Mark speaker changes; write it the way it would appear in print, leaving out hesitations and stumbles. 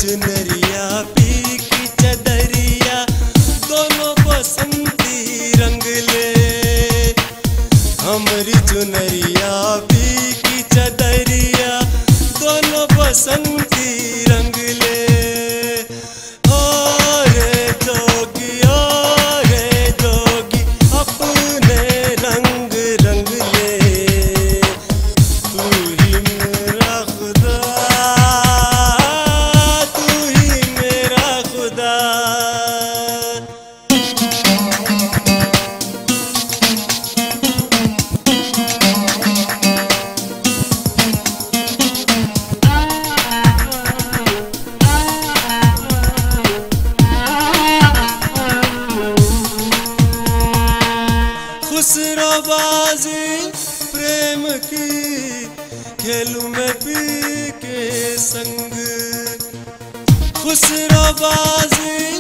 Speaker 1: चुनरिया पी की चदरिया दोनों बसंती रंग ले। हमारी चुनरिया पी की चदरिया दोनों बसंती रंग ले। अपने रंग रंग ले। तू ही मेरा खुदा, तू ही मेरा खुदा। खुसरोबाजी प्रेम की खेलूं मैं पी के संग। खुसरोबाजी